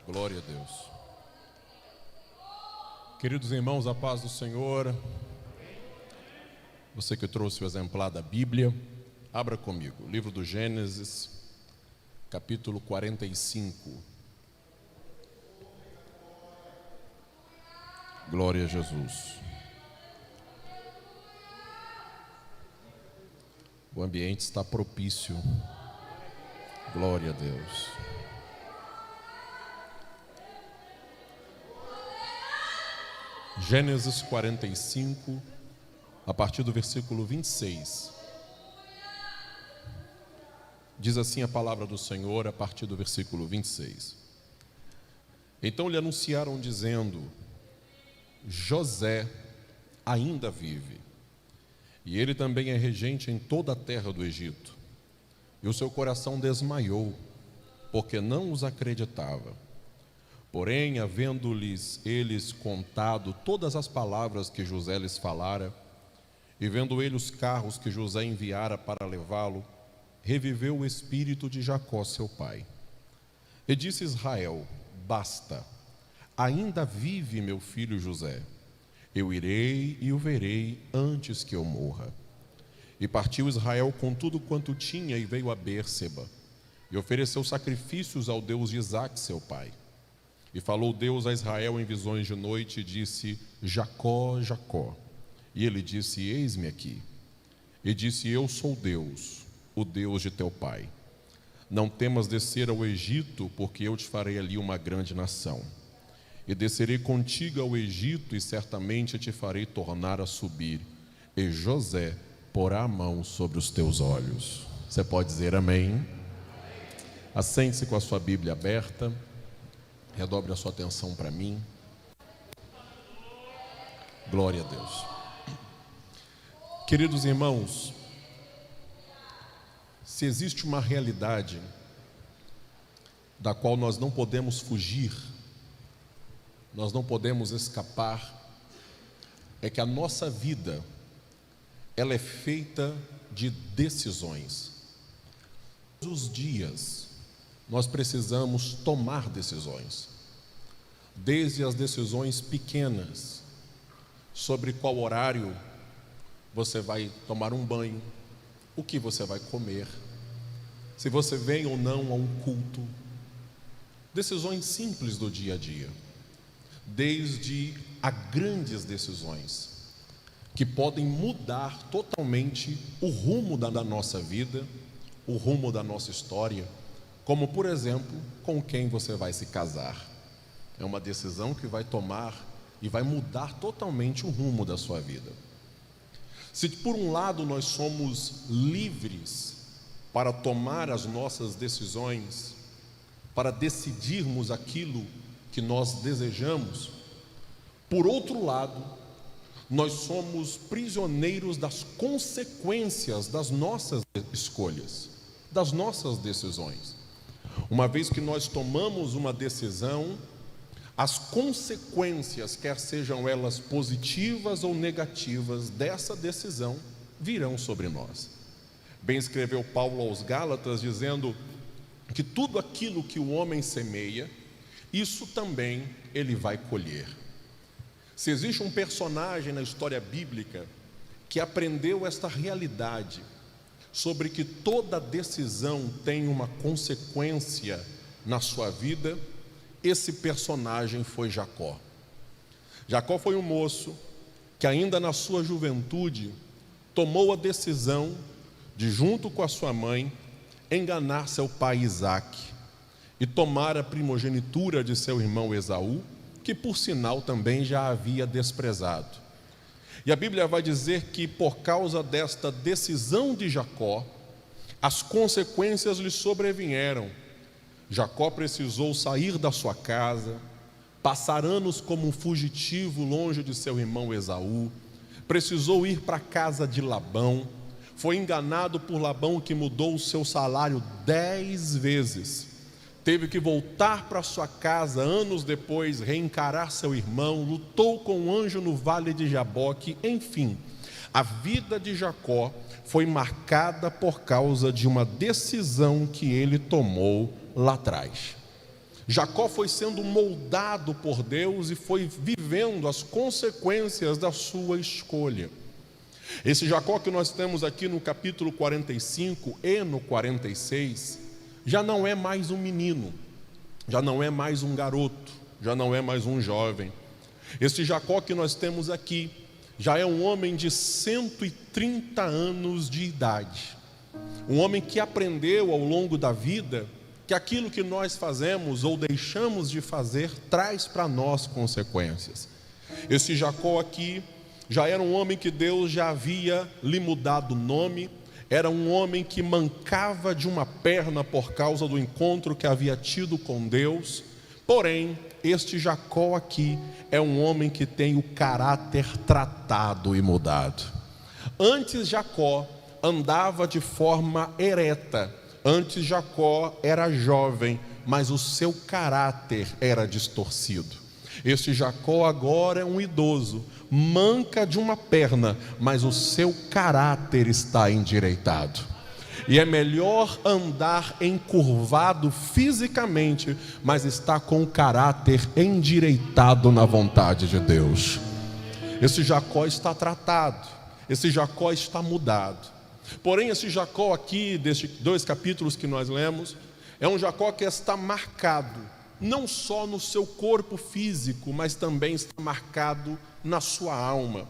Glória a Deus. Queridos irmãos, a paz do Senhor. Você que trouxe o exemplar da Bíblia, abra comigo, livro do Gênesis, capítulo 45. Glória a Jesus. O ambiente está propício. Glória a Deus. Gênesis 45, a partir do versículo 26. Diz assim a palavra do Senhor a partir do versículo 26. Então lhe anunciaram dizendo: José ainda vive, e ele também é regente em toda a terra do Egito. E o seu coração desmaiou, porque não os acreditava. Porém, havendo-lhes eles contado todas as palavras que José lhes falara, e vendo ele os carros que José enviara para levá-lo, reviveu o espírito de Jacó, seu pai. E disse Israel: Basta, ainda vive meu filho José. Eu irei e o verei antes que eu morra. E partiu Israel com tudo quanto tinha e veio a Bérseba, e ofereceu sacrifícios ao Deus de Isaque, seu pai. E falou Deus a Israel em visões de noite e disse: Jacó, Jacó. E ele disse: Eis-me aqui. E disse: Eu sou Deus, o Deus de teu pai. Não temas descer ao Egito, porque eu te farei ali uma grande nação. E descerei contigo ao Egito, e certamente te farei tornar a subir. E José porá a mão sobre os teus olhos. Você pode dizer amém? Assente-se com a sua Bíblia aberta. Redobre a sua atenção para mim. Glória a Deus. Queridos irmãos, se existe uma realidade da qual nós não podemos fugir, nós não podemos escapar, é que a nossa vida, ela é feita de decisões. Todos os dias nós precisamos tomar decisões, desde as decisões pequenas, sobre qual horário você vai tomar um banho, o que você vai comer, se você vem ou não a um culto, decisões simples do dia a dia, desde a grandes decisões, que podem mudar totalmente o rumo da nossa vida, o rumo da nossa história, como, por exemplo, com quem você vai se casar. É uma decisão que vai tomar e vai mudar totalmente o rumo da sua vida. Se por um lado nós somos livres para tomar as nossas decisões, para decidirmos aquilo que nós desejamos, por outro lado, nós somos prisioneiros das consequências das nossas escolhas, das nossas decisões. Uma vez que nós tomamos uma decisão, as consequências, quer sejam elas positivas ou negativas, dessa decisão virão sobre nós. Bem escreveu Paulo aos Gálatas, dizendo que tudo aquilo que o homem semeia, isso também ele vai colher. Se existe um personagem na história bíblica que aprendeu esta realidade, sobre que toda decisão tem uma consequência na sua vida, esse personagem foi Jacó. Jacó foi um moço que ainda na sua juventude tomou a decisão de, junto com a sua mãe, enganar seu pai Isaque e tomar a primogenitura de seu irmão Esaú, que por sinal também já havia desprezado. E a Bíblia vai dizer que por causa desta decisão de Jacó, as consequências lhe sobrevieram. Jacó precisou sair da sua casa, passar anos como um fugitivo longe de seu irmão Esaú, precisou ir para a casa de Labão, foi enganado por Labão, que mudou o seu salário 10 vezes, teve que voltar para sua casa anos depois, reencarar seu irmão, lutou com um anjo no vale de Jaboque. Enfim, a vida de Jacó foi marcada por causa de uma decisão que ele tomou lá atrás. Jacó foi sendo moldado por Deus e foi vivendo as consequências da sua escolha. Esse Jacó que nós temos aqui no capítulo 45 e no 46, já não é mais um menino, já não é mais um garoto, já não é mais um jovem. Esse Jacó que nós temos aqui já é um homem de 130 anos de idade. Um homem que aprendeu ao longo da vida que aquilo que nós fazemos ou deixamos de fazer traz para nós consequências. Esse Jacó aqui já era um homem que Deus já havia lhe mudado o nome, era um homem que mancava de uma perna por causa do encontro que havia tido com Deus. Porém, este Jacó aqui é um homem que tem o caráter tratado e mudado. Antes Jacó andava de forma ereta, antes Jacó era jovem, mas o seu caráter era distorcido. Este Jacó agora é um idoso, manca de uma perna, mas o seu caráter está endireitado. E é melhor andar encurvado fisicamente, mas está com o caráter endireitado na vontade de Deus. Esse Jacó está tratado, esse Jacó está mudado. Porém, esse Jacó aqui, destes 2 capítulos que nós lemos, é um Jacó que está marcado, não só no seu corpo físico, mas também está marcado na sua alma.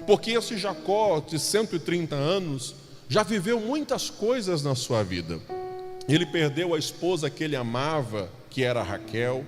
Porque esse Jacó de 130 anos já viveu muitas coisas na sua vida. Ele perdeu a esposa que ele amava, que era Raquel.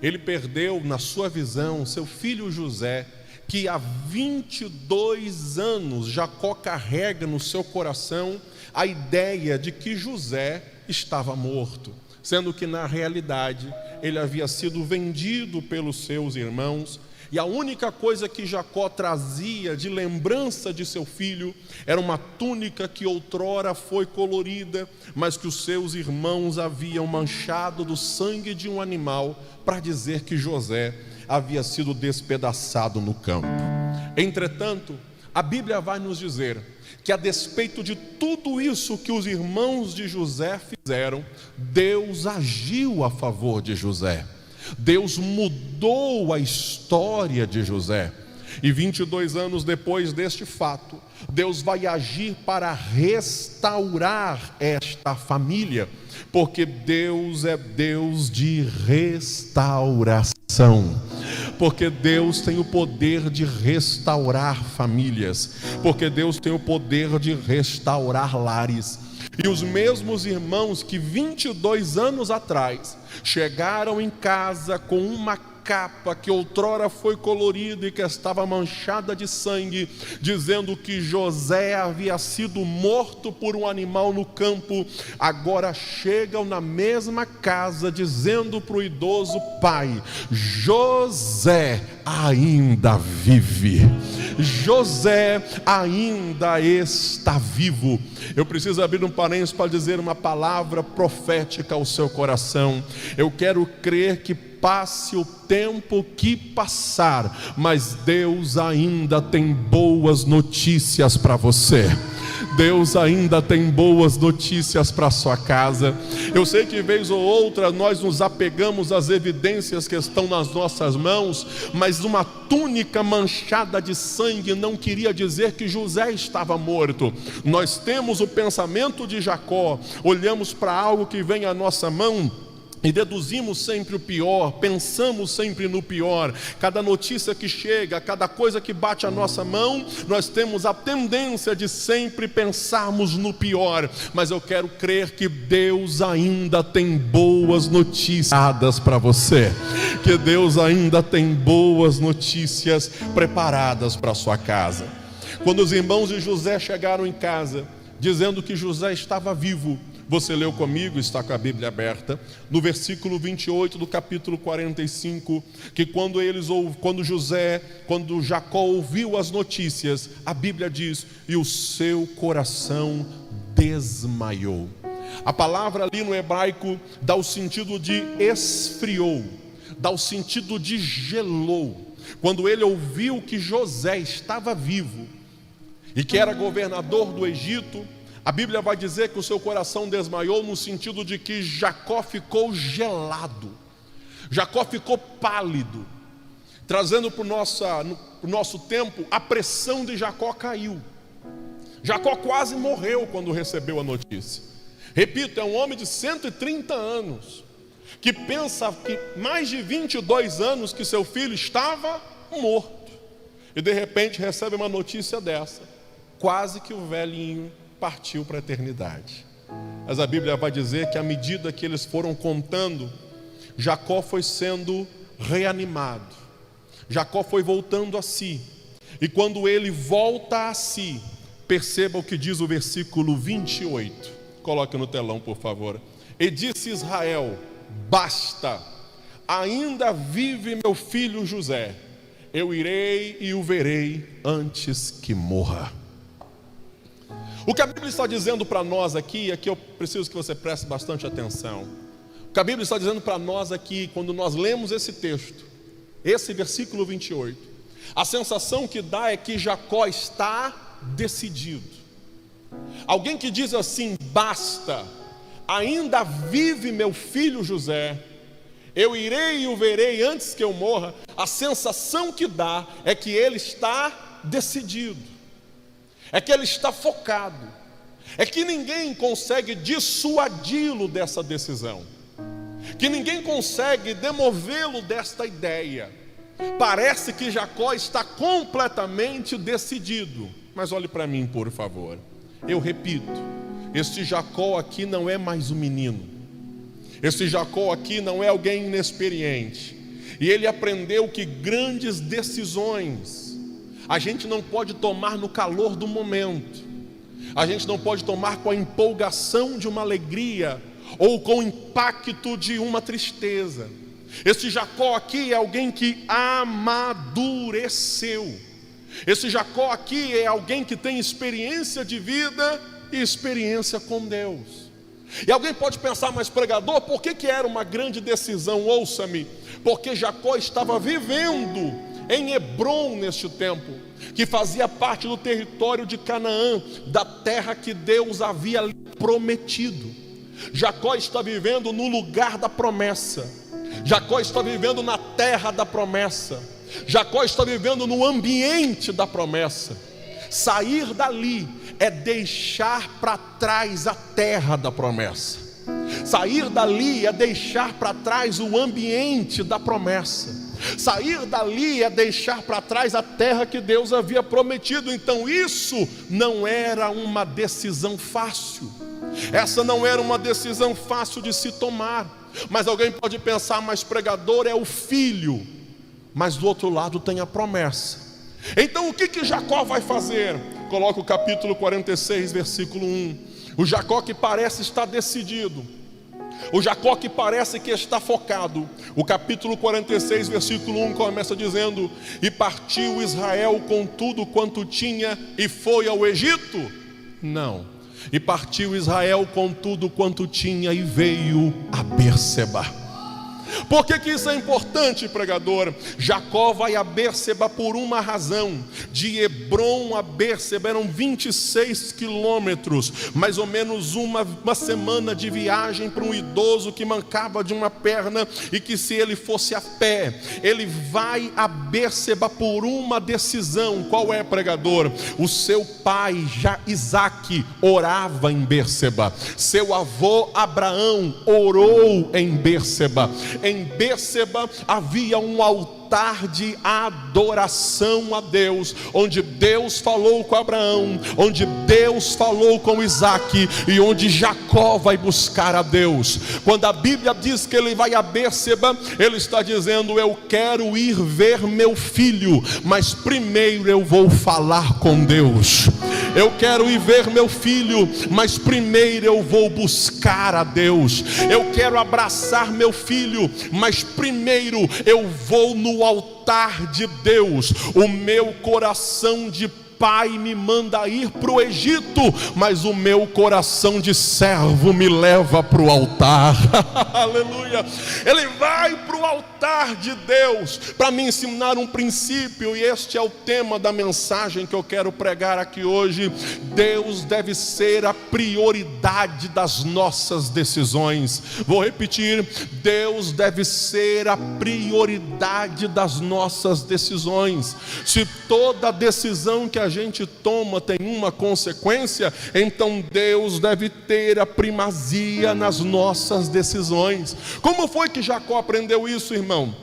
Ele perdeu, na sua visão, seu filho José, que há 22 anos Jacó carrega no seu coração a ideia de que José estava morto, sendo que na realidade ele havia sido vendido pelos seus irmãos. E a única coisa que Jacó trazia de lembrança de seu filho era uma túnica que outrora foi colorida, mas que os seus irmãos haviam manchado do sangue de um animal para dizer que José havia sido despedaçado no campo. Entretanto, a Bíblia vai nos dizer que, a despeito de tudo isso que os irmãos de José fizeram, Deus agiu a favor de José. Deus mudou a história de José. E 22 anos depois deste fato, Deus vai agir para restaurar esta família, porque Deus é Deus de restauração. Porque Deus tem o poder de restaurar famílias, porque Deus tem o poder de restaurar lares. E os mesmos irmãos que 22 anos atrás chegaram em casa com uma capa que outrora foi colorida e que estava manchada de sangue, dizendo que José havia sido morto por um animal no campo, agora chegam na mesma casa dizendo para o idoso pai: José ainda vive, José ainda está vivo. Eu preciso abrir um parênteses para dizer uma palavra profética ao seu coração. Eu quero crer que passe o tempo que passar, mas Deus ainda tem boas notícias para você. Deus ainda tem boas notícias para a sua casa. Eu sei que vez ou outra nós nos apegamos às evidências que estão nas nossas mãos, mas uma túnica manchada de sangue não queria dizer que José estava morto. Nós temos o pensamento de Jacó, olhamos para algo que vem à nossa mão e deduzimos sempre o pior, pensamos sempre no pior. Cada notícia que chega, cada coisa que bate a nossa mão, nós temos a tendência de sempre pensarmos no pior. Mas eu quero crer que Deus ainda tem boas notícias para você, que Deus ainda tem boas notícias preparadas para a sua casa. Quando os irmãos de José chegaram em casa, dizendo que José estava vivo, você leu comigo, está com a Bíblia aberta, no versículo 28 do capítulo 45, que quando Jacó ouviu as notícias, a Bíblia diz: e o seu coração desmaiou. A palavra ali no hebraico dá o sentido de esfriou, dá o sentido de gelou. Quando ele ouviu que José estava vivo e que era governador do Egito, a Bíblia vai dizer que o seu coração desmaiou no sentido de que Jacó ficou gelado. Jacó ficou pálido, trazendo para o nosso tempo, a pressão de Jacó caiu. Jacó quase morreu quando recebeu a notícia. Repito, é um homem de 130 anos, que pensa que mais de 22 anos que seu filho estava morto, e de repente recebe uma notícia dessa. Quase que o velhinho partiu para a eternidade. Mas a Bíblia vai dizer que à medida que eles foram contando, Jacó foi sendo reanimado, Jacó foi voltando a si. E quando ele volta a si, perceba o que diz o versículo 28. Coloque no telão, por favor. E disse Israel: basta, ainda vive meu filho José, eu irei e o verei antes que morra. O que a Bíblia está dizendo para nós aqui eu preciso que você preste bastante atenção. O que a Bíblia está dizendo para nós aqui, quando nós lemos esse texto, esse versículo 28, a sensação que dá é que Jacó está decidido. Alguém que diz assim: basta, ainda vive meu filho José, eu irei e o verei antes que eu morra. A sensação que dá é que ele está decidido, é que ele está focado, é que ninguém consegue dissuadi-lo dessa decisão, que ninguém consegue demovê-lo desta ideia. Parece que Jacó está completamente decidido. Mas olhe para mim, por favor. Eu repito, este Jacó aqui não é mais um menino. Este Jacó aqui não é alguém inexperiente. E ele aprendeu que grandes decisões a gente não pode tomar no calor do momento. A gente não pode tomar com a empolgação de uma alegria ou com o impacto de uma tristeza. Este Jacó aqui é alguém que amadureceu. Esse Jacó aqui é alguém que tem experiência de vida e experiência com Deus. E alguém pode pensar: mas pregador, por que era uma grande decisão? Ouça-me, porque Jacó estava vivendo em Hebrom neste tempo, que fazia parte do território de Canaã, da terra que Deus havia prometido. Jacó está vivendo no lugar da promessa, Jacó está vivendo na terra da promessa, Jacó está vivendo no ambiente da promessa. Sair dali é deixar para trás a terra da promessa. Sair dali é deixar para trás o ambiente da promessa. Sair dali é deixar para trás a terra que Deus havia prometido. Então isso não era uma decisão fácil. Essa não era uma decisão fácil de se tomar. Mas alguém pode pensar: mas pregador, é o filho. Mas do outro lado tem a promessa. Então o que Jacó vai fazer? Coloca o capítulo 46, versículo 1. O Jacó que parece estar decidido, o Jacó que parece que está focado. O capítulo 46, versículo 1 começa dizendo: e partiu Israel com tudo quanto tinha e foi ao Egito? Não. E partiu Israel com tudo quanto tinha e veio a Berseba. Por que isso é importante, pregador? Jacó vai a Berseba por uma razão. De Hebrom a Berseba eram 26 quilômetros, mais ou menos uma semana de viagem para um idoso que mancava de uma perna, e que se ele fosse a pé, ele vai a Berseba por uma decisão. Qual é, pregador? O seu pai, Isaque, orava em Berseba. Seu avô Abraão orou em Berseba. Em Berseba havia um altar de adoração a Deus, onde Deus falou com Abraão, onde Deus falou com Isaque, e onde Jacó vai buscar a Deus. Quando a Bíblia diz que ele vai a Berseba, ele está dizendo: eu quero ir ver meu filho, mas primeiro eu vou falar com Deus. Eu quero ir ver meu filho, mas primeiro eu vou buscar a Deus. Eu quero abraçar meu filho, mas primeiro eu vou no altar de Deus. O meu coração de pai me manda ir para o Egito, mas o meu coração de servo me leva para o altar. Aleluia. Ele vai para o altar de Deus para me ensinar um princípio, e este é o tema da mensagem que eu quero pregar aqui hoje. Deus deve ser a prioridade das nossas decisões. Vou repetir: Deus deve ser a prioridade das nossas decisões. Se toda decisão que a gente toma tem uma consequência, então Deus deve ter a primazia nas nossas decisões. Como foi que Jacó aprendeu isso, irmão?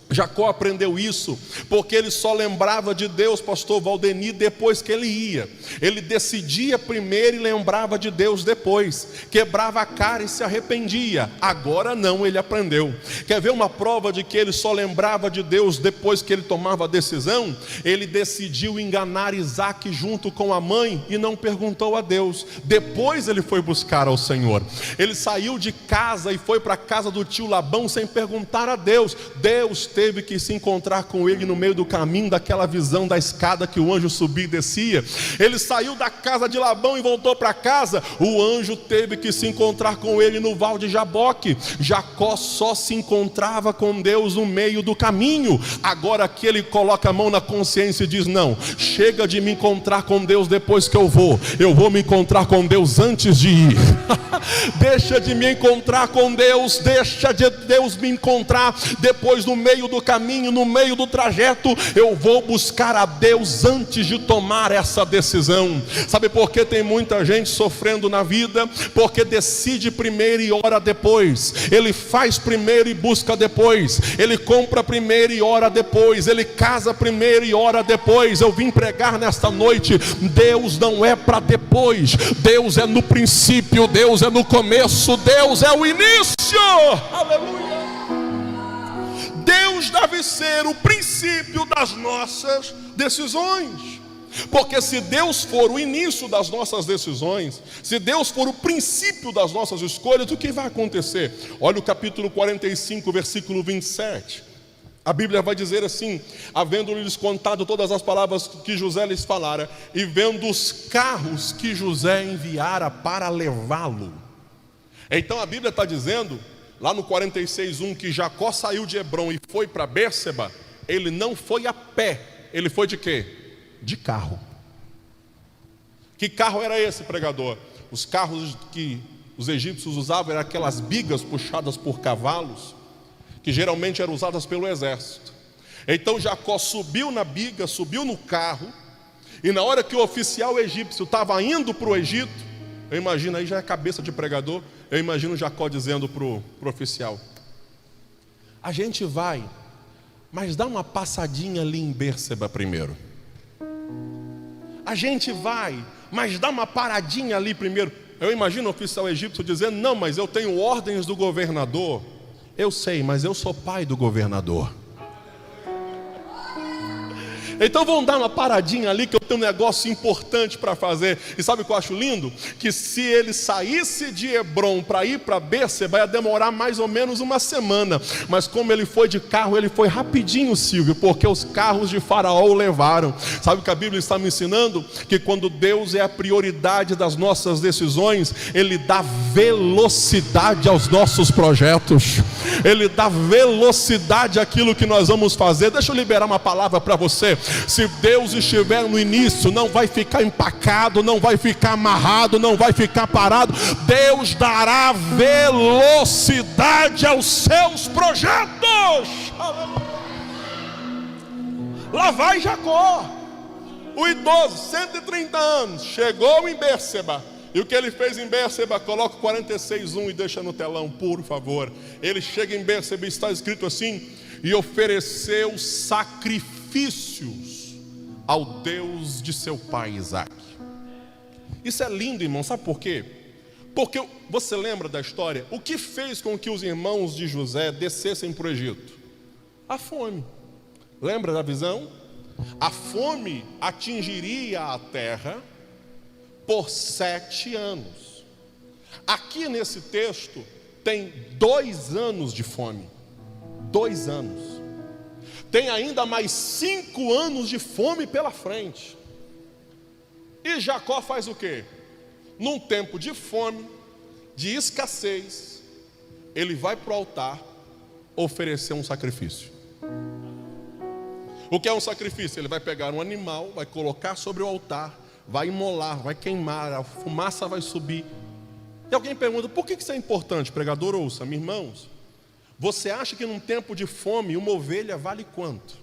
Jacó aprendeu isso porque ele só lembrava de Deus, pastor Valdeni, depois que ele ia. Ele decidia primeiro e lembrava de Deus depois. Quebrava a cara e se arrependia. Agora não, ele aprendeu. Quer ver uma prova de que ele só lembrava de Deus depois que ele tomava a decisão? Ele decidiu enganar Isaac junto com a mãe e não perguntou a Deus. Depois ele foi buscar ao Senhor. Ele saiu de casa e foi para a casa do tio Labão sem perguntar a Deus. Deus teve que se encontrar com ele no meio do caminho daquela visão da escada que o anjo subia e descia. Ele saiu da casa de Labão e voltou para casa. O anjo teve que se encontrar com ele no val de Jaboque. Jacó só se encontrava com Deus no meio do caminho. Agora que ele coloca a mão na consciência e diz: não, chega de me encontrar com Deus depois que eu vou me encontrar com Deus antes de ir. Deixa de me encontrar com Deus, deixa de Deus me encontrar depois, no meio do caminho, no meio do trajeto. Eu vou buscar a Deus antes de tomar essa decisão. Sabe por que tem muita gente sofrendo na vida? Porque decide primeiro e ora depois. Ele faz primeiro e busca depois. Ele compra primeiro e ora depois. Ele casa primeiro e ora depois. Eu vim pregar nesta noite: Deus não é para depois. Deus é no princípio, Deus é no começo, Deus é o início. Aleluia. Deus deve ser o princípio das nossas decisões. Porque se Deus for o início das nossas decisões, se Deus for o princípio das nossas escolhas, o que vai acontecer? Olha o capítulo 45, versículo 27. A Bíblia vai dizer assim: havendo-lhes contado todas as palavras que José lhes falara, e vendo os carros que José enviara para levá-lo. Então a Bíblia está dizendo, lá no 46:1, que Jacó saiu de Hebrom e foi para Bérseba. Ele não foi a pé. Ele foi de quê? De carro. Que carro era esse, pregador? Os carros que os egípcios usavam eram aquelas bigas puxadas por cavalos, que geralmente eram usadas pelo exército. Então Jacó subiu na biga, subiu no carro, e na hora que o oficial egípcio estava indo para o Egito, eu imagino, aí já é cabeça de pregador, eu imagino Jacó dizendo para o oficial: a gente vai, mas dá uma passadinha ali em Bérseba primeiro. A gente vai, mas dá uma paradinha ali primeiro. Eu imagino o oficial egípcio dizendo: não, mas eu tenho ordens do governador. Eu sei, mas eu sou pai do governador. Então vamos dar uma paradinha ali, que eu tenho um negócio importante para fazer. E sabe o que eu acho lindo? Que se ele saísse de Hebrom para ir para Bérseba, ia demorar mais ou menos uma semana. Mas como ele foi de carro, ele foi rapidinho, Silvio, porque os carros de Faraó o levaram. Sabe o que a Bíblia está me ensinando? Que quando Deus é a prioridade das nossas decisões, Ele dá velocidade aos nossos projetos. Ele dá velocidade àquilo que nós vamos fazer. Deixa eu liberar uma palavra para você. Se Deus estiver no início, não vai ficar empacado, não vai ficar amarrado, não vai ficar parado. Deus dará velocidade aos seus projetos. Lá vai Jacó, o idoso, 130 anos, chegou em Bérseba. E o que ele fez em Bérseba? Coloca o 46:1 e deixa no telão, por favor. Ele chega em Bérseba e está escrito assim: e ofereceu sacrifícios ao Deus de seu pai Isaac. Isso é lindo, irmão, sabe por quê? Porque você lembra da história? O que fez com que os irmãos de José descessem para o Egito? A fome. Lembra da visão? A fome atingiria a terra por 7 anos. Aqui nesse texto tem 2 anos de fome. 2 anos. Tem ainda mais 5 anos de fome pela frente. E Jacó faz o quê? Num tempo de fome, de escassez, ele vai para o altar oferecer um sacrifício. O que é um sacrifício? Ele vai pegar um animal, vai colocar sobre o altar, vai imolar, vai queimar, a fumaça vai subir. E alguém pergunta, por que isso é importante? Pregador, ouça-me, irmãos. Você acha que num tempo de fome, uma ovelha vale quanto?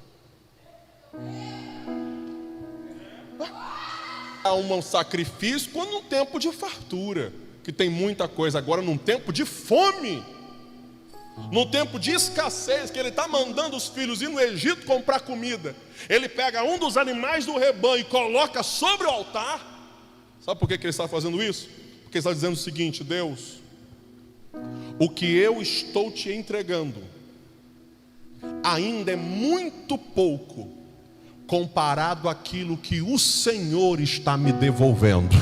Há um sacrifício quando num tempo de fartura, que tem muita coisa. Agora num tempo de fome, num tempo de escassez, que ele está mandando os filhos ir no Egito comprar comida, ele pega um dos animais do rebanho e coloca sobre o altar. Sabe por que ele está fazendo isso? Porque ele está dizendo o seguinte: Deus, o que eu estou te entregando ainda é muito pouco comparado àquilo que o Senhor está me devolvendo.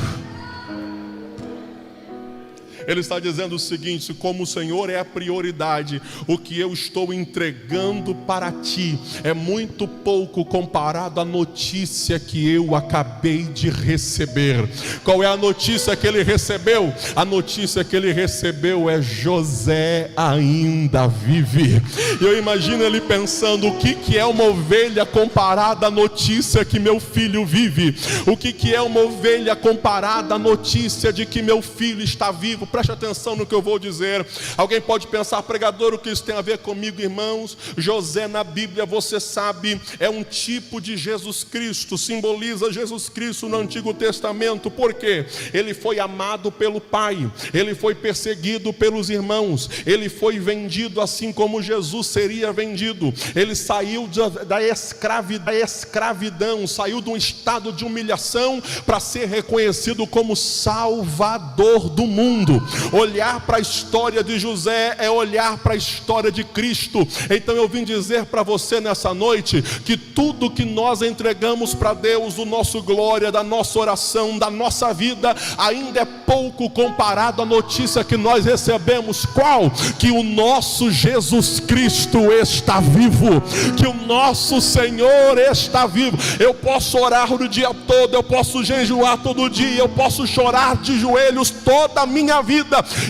Ele está dizendo o seguinte: como o Senhor é a prioridade, o que eu estou entregando para ti é muito pouco comparado à notícia que eu acabei de receber. Qual é a notícia que ele recebeu? A notícia que ele recebeu é: José ainda vive. E eu imagino ele pensando: o que é uma ovelha comparada à notícia que meu filho vive? O que é uma ovelha comparada à notícia de que meu filho está vivo? Preste atenção no que eu vou dizer. Alguém pode pensar: pregador, o que isso tem a ver comigo? Irmãos, José na Bíblia, você sabe, é um tipo de Jesus Cristo, simboliza Jesus Cristo no Antigo Testamento. Por quê? Ele foi amado pelo pai, ele foi perseguido pelos irmãos, ele foi vendido assim como Jesus seria vendido. Ele saiu da escravidão, saiu de um estado de humilhação para ser reconhecido como Salvador do mundo. Olhar para a história de José é olhar para a história de Cristo. Então eu vim dizer para você nessa noite que tudo que nós entregamos para Deus, do nosso glória, da nossa oração, da nossa vida, ainda é pouco comparado à notícia que nós recebemos. Qual? Que o nosso Jesus Cristo está vivo, que o nosso Senhor está vivo. Eu posso orar o dia todo, eu posso jejuar todo dia, eu posso chorar de joelhos toda a minha vida.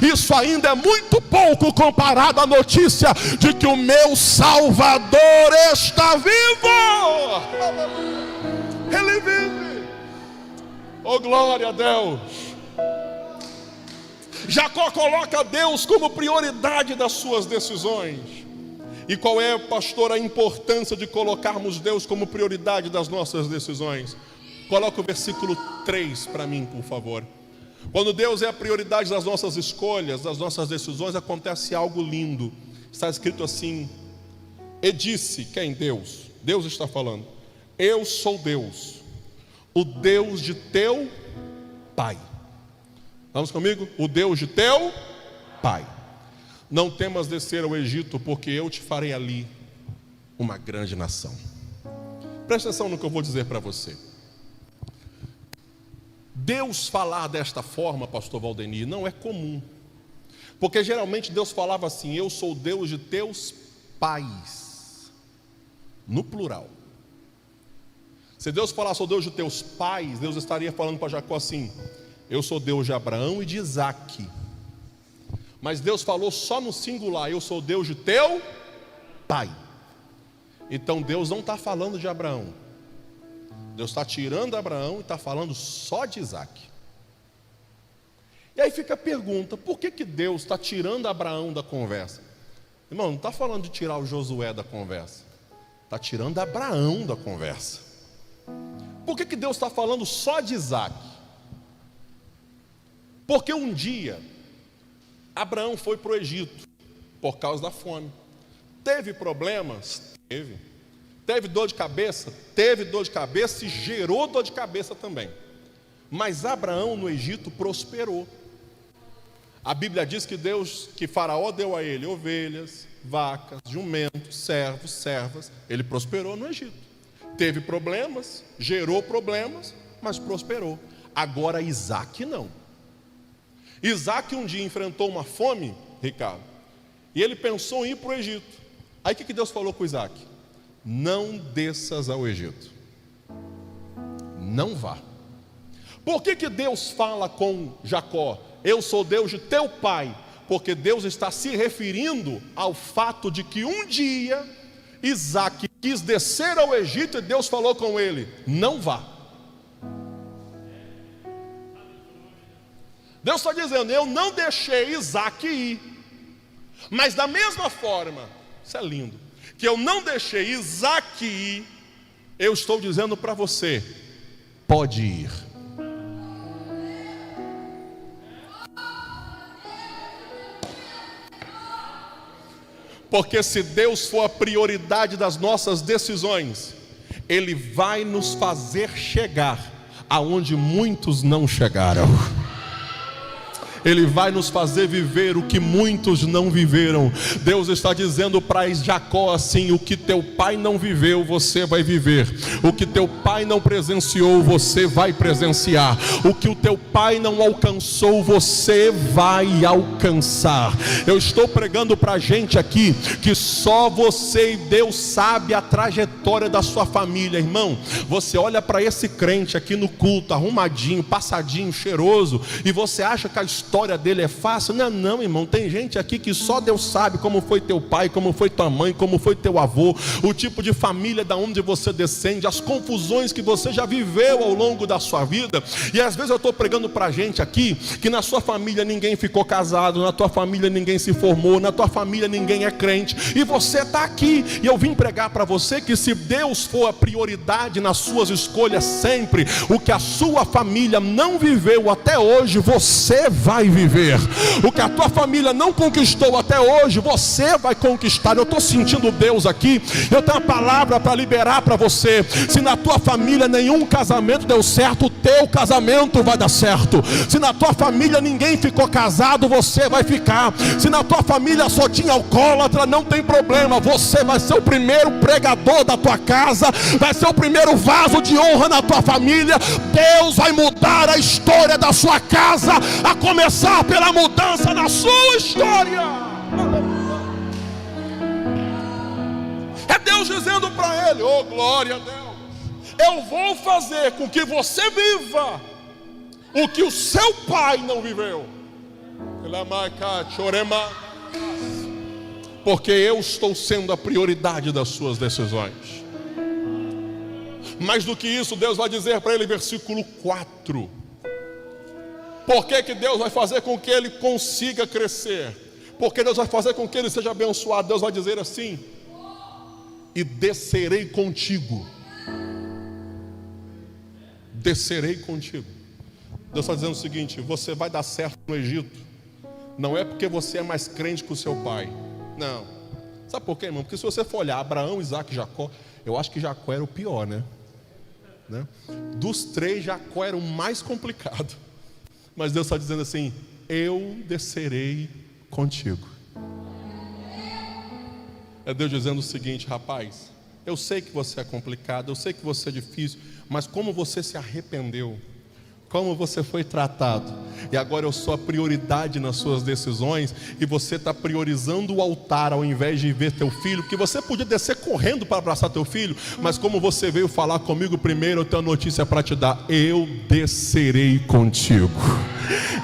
Isso ainda é muito pouco comparado à notícia de que o meu Salvador está vivo. Ele vive. Oh, glória a Deus. Jacó coloca Deus como prioridade das suas decisões. E qual é, pastor, a importância de colocarmos Deus como prioridade das nossas decisões? Coloca o versículo 3 para mim, por favor. Quando Deus é a prioridade das nossas escolhas, das nossas decisões, acontece algo lindo. Está escrito assim: e disse, quem? Deus. Deus está falando: eu sou Deus, o Deus de teu pai. Vamos comigo? O Deus de teu pai. Não temas descer ao Egito, porque eu te farei ali uma grande nação. Presta atenção no que eu vou dizer para você. Deus falar desta forma, pastor Valdenir, não é comum. Porque geralmente Deus falava assim: eu sou o Deus de teus pais, no plural. Se Deus falasse sou Deus de teus pais, Deus estaria falando para Jacó assim: eu sou Deus de Abraão e de Isaque. Mas Deus falou só no singular: eu sou Deus de teu pai. Então Deus não está falando de Abraão. Deus está tirando Abraão e está falando só de Isaque. E aí fica a pergunta: por que Deus está tirando Abraão da conversa? Irmão, não está falando de tirar o Josué da conversa, está tirando Abraão da conversa. Por que Deus está falando só de Isaque? Porque um dia Abraão foi para o Egito por causa da fome. Teve problemas? Teve. Teve dor de cabeça? Teve dor de cabeça e gerou dor de cabeça também. Mas Abraão no Egito prosperou. A Bíblia diz que Faraó deu a ele ovelhas, vacas, jumentos, servos, servas. Ele prosperou no Egito. Teve problemas, gerou problemas, mas prosperou. Agora Isaque não. Isaque um dia enfrentou uma fome, Ricardo, e ele pensou em ir para o Egito. Aí o que Deus falou com Isaque? Não desças ao Egito. Não vá. Por que Deus fala com Jacó? Eu sou Deus de teu pai. Porque Deus está se referindo ao fato de que um dia Isaac quis descer ao Egito e Deus falou com ele: não vá. Deus está dizendo: eu não deixei Isaac ir. Mas da mesma forma, isso é lindo, que eu não deixei Isaac ir, eu estou dizendo para você: pode ir. Porque se Deus for a prioridade das nossas decisões, Ele vai nos fazer chegar aonde muitos não chegaram. Ele vai nos fazer viver o que muitos não viveram. Deus está dizendo para Jacó assim: o que teu pai não viveu, você vai viver. O que teu pai não presenciou, você vai presenciar. O que o teu pai não alcançou, você vai alcançar. Eu estou pregando para a gente aqui que só você e Deus sabe a trajetória da sua família, irmão. Você olha para esse crente aqui no culto, arrumadinho, passadinho, cheiroso, e você acha que a história dele é fácil? Não, irmão, tem gente aqui que só Deus sabe como foi teu pai, como foi tua mãe, como foi teu avô, o tipo de família da onde você descende, as confusões que você já viveu ao longo da sua vida. E às vezes eu estou pregando pra gente aqui que na sua família ninguém ficou casado, na tua família ninguém se formou, na tua família ninguém é crente, e você está aqui, e eu vim pregar para você que se Deus for a prioridade nas suas escolhas sempre, o que a sua família não viveu até hoje, você vai viver. O que a tua família não conquistou até hoje, você vai conquistar. Eu estou sentindo Deus aqui. Eu tenho uma palavra para liberar para você. Se na tua família nenhum casamento deu certo, o teu casamento vai dar certo. Se na tua família ninguém ficou casado, você vai ficar. Se na tua família só tinha alcoólatra, não tem problema, você vai ser o primeiro pregador da tua casa, vai ser o primeiro vaso de honra na tua família. Deus vai mudar a história da sua casa, a começar pela mudança na sua história. É Deus dizendo para ele: oh glória a Deus, eu vou fazer com que você viva o que o seu pai não viveu. Porque eu estou sendo a prioridade das suas decisões. Mais do que isso, Deus vai dizer para ele, versículo 4: por que Deus vai fazer com que ele consiga crescer? Porque Deus vai fazer com que ele seja abençoado. Deus vai dizer assim: e descerei contigo. Descerei contigo. Deus está dizendo o seguinte: você vai dar certo no Egito. Não é porque você é mais crente que o seu pai. Não. Sabe por quê, irmão? Porque se você for olhar Abraão, Isaac e Jacó, eu acho que Jacó era o pior, né? Dos três, Jacó era o mais complicado. Mas Deus está dizendo assim: eu descerei contigo. É Deus dizendo o seguinte: rapaz, eu sei que você é complicado, eu sei que você é difícil, mas como você se arrependeu, como você foi tratado, e agora eu sou a prioridade nas suas decisões, e você está priorizando o altar ao invés de ver teu filho, que você podia descer correndo para abraçar teu filho, mas como você veio falar comigo primeiro, eu tenho uma notícia para te dar: eu descerei contigo.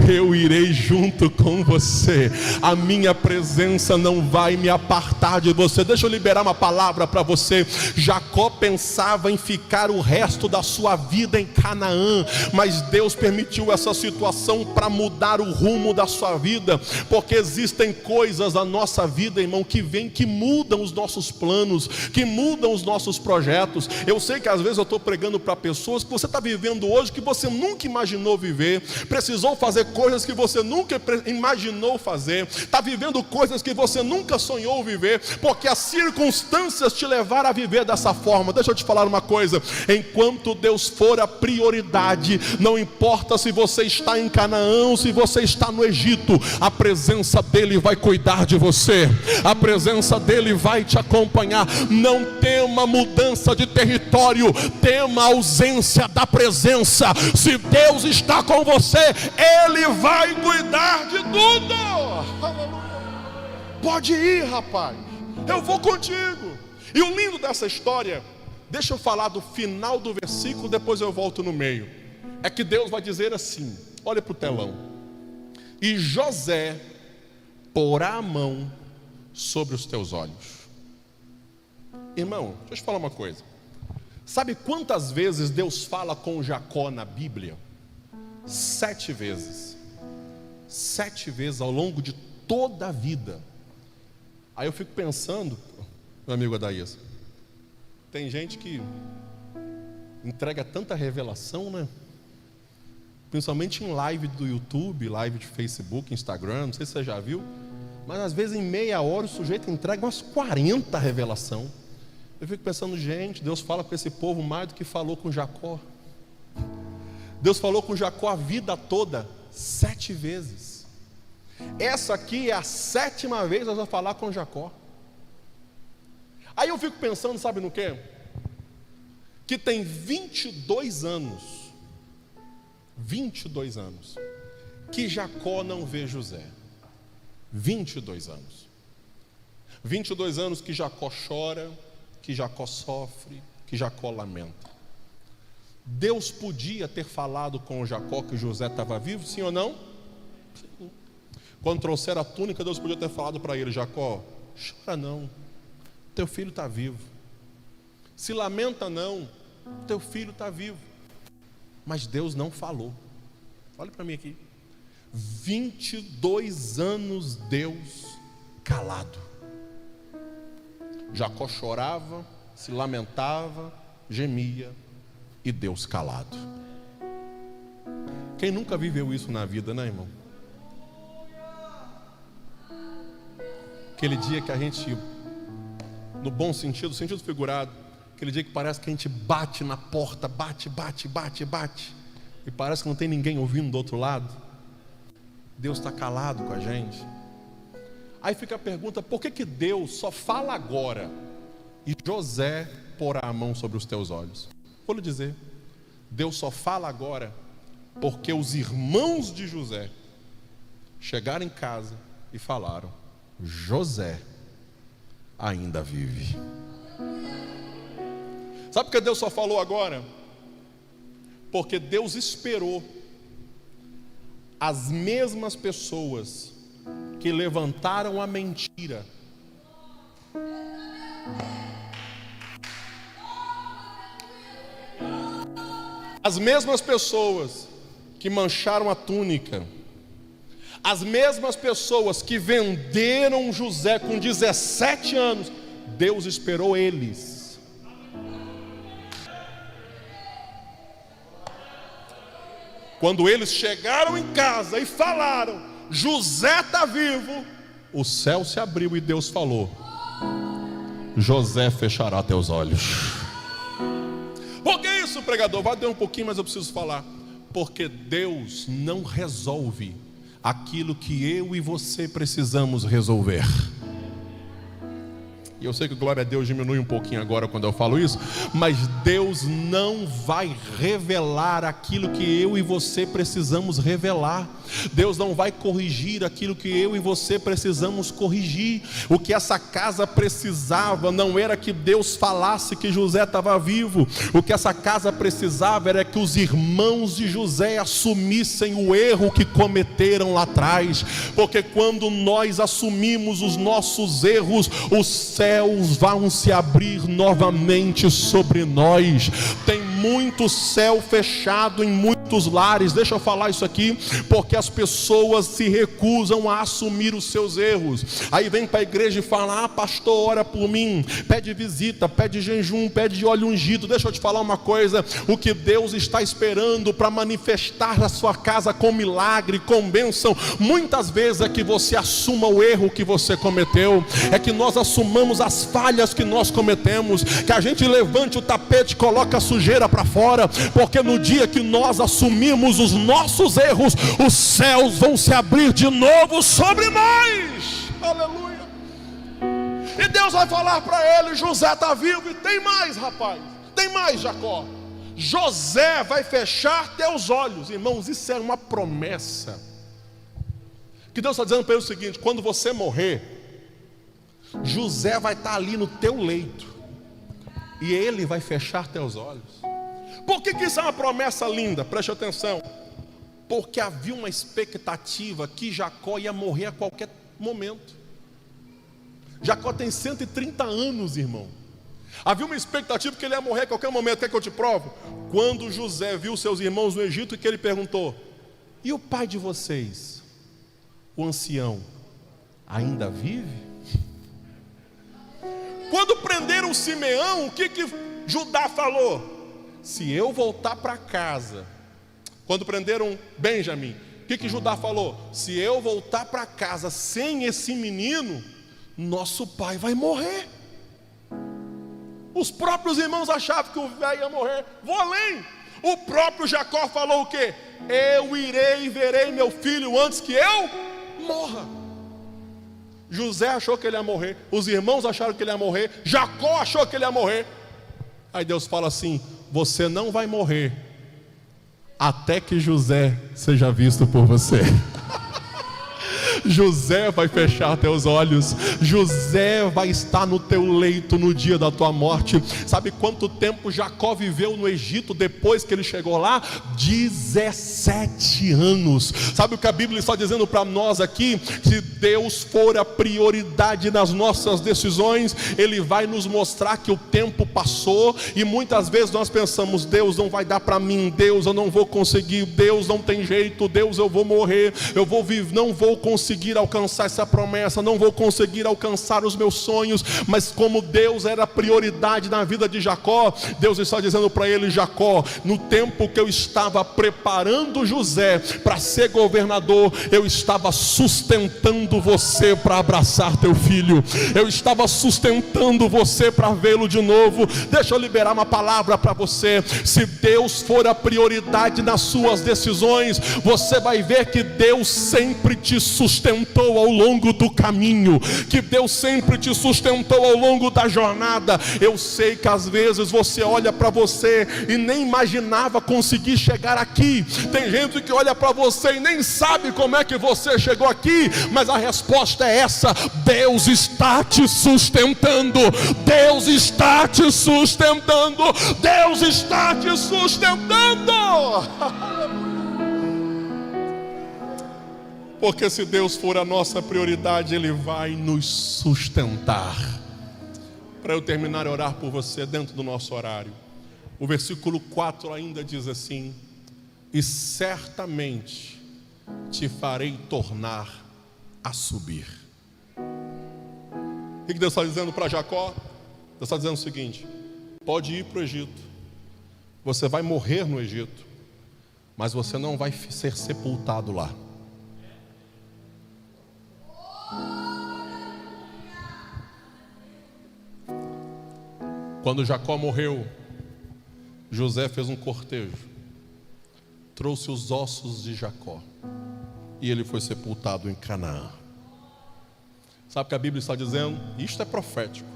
Eu irei junto com você. A minha presença não vai me apartar de você. Deixa eu liberar uma palavra para você. Jacó pensava em ficar o resto da sua vida em Canaã, mas Deus permitiu essa situação para mudar o rumo da sua vida, porque existem coisas na nossa vida, irmão, que vêm, que mudam os nossos planos, que mudam os nossos projetos. Eu sei que às vezes eu estou pregando para pessoas que você está vivendo hoje, que você nunca imaginou viver, precisou fazer coisas que você nunca imaginou fazer, está vivendo coisas que você nunca sonhou viver, porque as circunstâncias te levaram a viver dessa forma. Deixa eu te falar uma coisa: enquanto Deus for a prioridade, não importa se você está em Canaã ou se você está no Egito, a presença dele vai cuidar de você, a presença dele vai te acompanhar. Não tema mudança de território, tema a ausência da presença. Se Deus está com você, ele vai cuidar de tudo. Pode ir, rapaz, eu vou contigo. E o lindo dessa história, deixa eu falar do final do versículo, depois eu volto no meio. é que Deus vai dizer assim, olha para o telão: e José porá a mão sobre os teus olhos. Irmão, deixa eu te falar uma coisa. Sabe quantas vezes Deus fala com Jacó na Bíblia? 7 vezes. 7 vezes ao longo de toda a vida. Aí eu fico pensando, meu amigo Adaías, tem gente que entrega tanta revelação, né? Principalmente em live do YouTube, live de Facebook, Instagram, não sei se você já viu, mas às vezes em meia hora o sujeito entrega umas 40 revelação. Eu fico pensando, gente, Deus fala com esse povo mais do que falou com Jacó. Deus falou com Jacó a vida toda 7 vezes. Essa aqui é a 7ª vez que Deus vai falar com Jacó. Aí eu fico pensando, sabe no quê? Que tem 22 anos, 22 anos, que Jacó não vê José. 22 anos. 22 anos que Jacó chora, que Jacó sofre, que Jacó lamenta. Deus podia ter falado com Jacó que José estava vivo, sim ou não? Sim. Quando trouxeram a túnica, Deus podia ter falado para ele: Jacó, chora não, teu filho está vivo. Se lamenta não, teu filho está vivo. Mas Deus não falou. Olha para mim aqui. 22 anos Deus calado. Jacó chorava, se lamentava, gemia, e Deus calado. Quem nunca viveu isso na vida, né, irmão? Aquele dia que a gente, no bom sentido, sentido figurado, aquele dia que parece que a gente bate na porta, bate, e parece que não tem ninguém ouvindo do outro lado. Deus está calado com a gente. Aí fica a pergunta: por que Deus só fala agora e José porá a mão sobre os teus olhos? Vou lhe dizer, Deus só fala agora porque os irmãos de José chegaram em casa e falaram: José ainda vive. Sabe por que Deus só falou agora? Porque Deus esperou as mesmas pessoas que levantaram a mentira, as mesmas pessoas que mancharam a túnica, as mesmas pessoas que venderam José com 17 anos, Deus esperou eles. Quando eles chegaram em casa e falaram: José está vivo, o céu se abriu e Deus falou: José fechará teus olhos. Por que isso, pregador? Vai dar um pouquinho, mas eu preciso falar. Porque Deus não resolve aquilo que eu e você precisamos resolver. E eu sei que glória a Deus diminui um pouquinho agora quando eu falo isso, mas Deus não vai revelar aquilo que eu e você precisamos revelar. Deus não vai corrigir aquilo que eu e você precisamos corrigir. O que essa casa precisava não era que Deus falasse que José estava vivo. O que essa casa precisava era que os irmãos de José assumissem o erro que cometeram lá atrás. Porque quando nós assumimos os nossos erros, os céus vão se abrir novamente sobre nós. Tem muito céu fechado em muitos lares. Deixa eu falar isso aqui, porque as pessoas se recusam a assumir os seus erros. Aí vem para a igreja e fala: ah, pastor, ora por mim, pede visita, pede jejum, pede óleo ungido. Deixa eu te falar uma coisa: o que Deus está esperando para manifestar na sua casa com milagre, com bênção, muitas vezes é que você assuma o erro que você cometeu, é que nós assumamos as falhas que nós cometemos, que a gente levante o tapete e coloque a sujeira para fora, porque no dia que nós assumimos os nossos erros, os céus vão se abrir de novo sobre nós. Aleluia. E Deus vai falar para ele: José está vivo. E tem mais, rapaz, tem mais, Jacó. José vai fechar teus olhos. Irmãos, isso é uma promessa que Deus está dizendo para ele o seguinte: quando você morrer, José vai estar ali no teu leito e ele vai fechar teus olhos. Por que isso é uma promessa linda? Preste atenção. Porque havia uma expectativa que Jacó ia morrer a qualquer momento. Jacó tem 130 anos, irmão. Havia uma expectativa que ele ia morrer a qualquer momento. Quer que eu te provo? Quando José viu seus irmãos no Egito, e que ele perguntou: e o pai de vocês, o ancião, ainda vive? Quando prenderam Simeão, o que Judá falou? Se eu voltar para casa. Quando prenderam Benjamim, o que Judá falou? Se eu voltar para casa sem esse menino, nosso pai vai morrer. Os próprios irmãos achavam que o velho ia morrer. Vou além. O próprio Jacó falou o quê? Eu irei e verei meu filho antes que eu morra. José achou que ele ia morrer. Os irmãos acharam que ele ia morrer. Jacó achou que ele ia morrer. Aí Deus fala assim: você não vai morrer até que José seja visto por você. José vai fechar teus olhos. José vai estar no teu leito no dia da tua morte. Sabe quanto tempo Jacó viveu no Egito depois que ele chegou lá? 17 anos. Sabe o que a Bíblia está dizendo para nós aqui? Se Deus for a prioridade nas nossas decisões, Ele vai nos mostrar que o tempo passou. E muitas vezes nós pensamos: Deus não vai dar para mim, Deus eu não vou conseguir, Deus não tem jeito, Deus eu vou morrer, eu vou viver, não vou conseguir alcançar essa promessa, não vou conseguir alcançar os meus sonhos. Mas como Deus era a prioridade na vida de Jacó, Deus está dizendo para ele: Jacó, no tempo que eu estava preparando José para ser governador, eu estava sustentando você para abraçar teu filho, eu estava sustentando você para vê-lo de novo. Deixa eu liberar uma palavra para você. Se Deus for a prioridade nas suas decisões, você vai ver que Deus sempre te sustentou ao longo do caminho, que Deus sempre te sustentou ao longo da jornada. Eu sei que às vezes você olha para você e nem imaginava conseguir chegar aqui. Tem gente que olha para você e nem sabe como é que você chegou aqui, mas a resposta é essa: Deus está te sustentando, Deus está te sustentando, Deus está te sustentando. Porque se Deus for a nossa prioridade, Ele vai nos sustentar. Para eu terminar e orar por você dentro do nosso horário, o versículo 4 ainda diz assim: e certamente te farei tornar a subir. O que Deus está dizendo para Jacó? Deus está dizendo o seguinte: pode ir para o Egito, você vai morrer no Egito, mas você não vai ser sepultado lá. Quando Jacó morreu, José fez um cortejo, trouxe os ossos de Jacó e ele foi sepultado em Canaã. Sabe o que a Bíblia está dizendo? Isto é profético,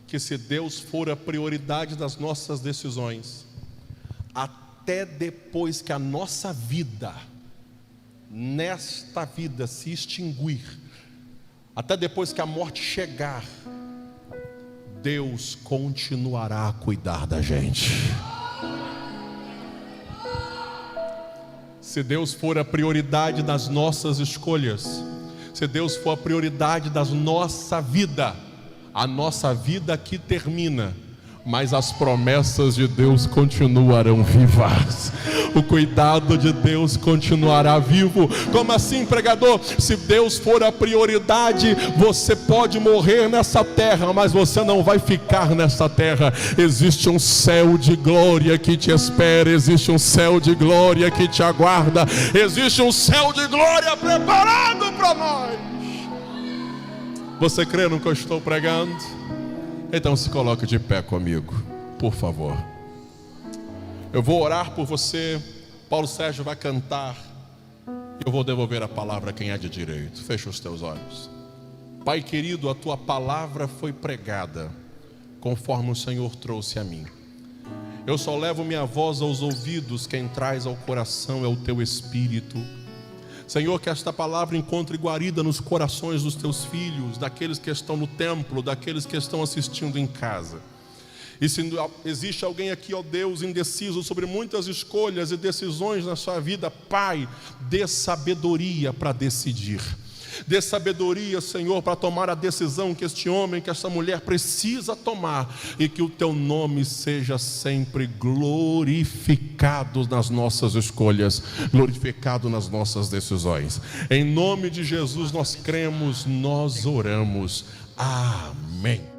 que se Deus for a prioridade das nossas decisões, até depois que a nossa vida, nesta vida, se extinguir, até depois que a morte chegar, Deus continuará a cuidar da gente. Se Deus for a prioridade das nossas escolhas, se Deus for a prioridade da nossa vida, a nossa vida aqui termina, mas as promessas de Deus continuarão vivas. O cuidado de Deus continuará vivo. Como assim, pregador? Se Deus for a prioridade, você pode morrer nessa terra, mas você não vai ficar nessa terra. Existe um céu de glória que te espera, existe um céu de glória que te aguarda, existe um céu de glória preparado para nós. Você crê no que eu estou pregando? Então se coloque de pé comigo, por favor. Eu vou orar por você. Paulo Sérgio vai cantar e eu vou devolver a palavra a quem é de direito. Fecha os teus olhos. Pai querido, a tua palavra foi pregada conforme o Senhor trouxe a mim. Eu só levo minha voz aos ouvidos, quem traz ao coração é o teu Espírito. Senhor, que esta palavra encontre guarida nos corações dos teus filhos, daqueles que estão no templo, daqueles que estão assistindo em casa. E se existe alguém aqui, ó Deus, indeciso sobre muitas escolhas e decisões na sua vida, Pai, dê sabedoria para decidir. Dê sabedoria, Senhor, para tomar a decisão que este homem, que esta mulher precisa tomar, e que o Teu nome seja sempre glorificado nas nossas escolhas, glorificado nas nossas decisões. Em nome de Jesus nós cremos, nós oramos. Amém.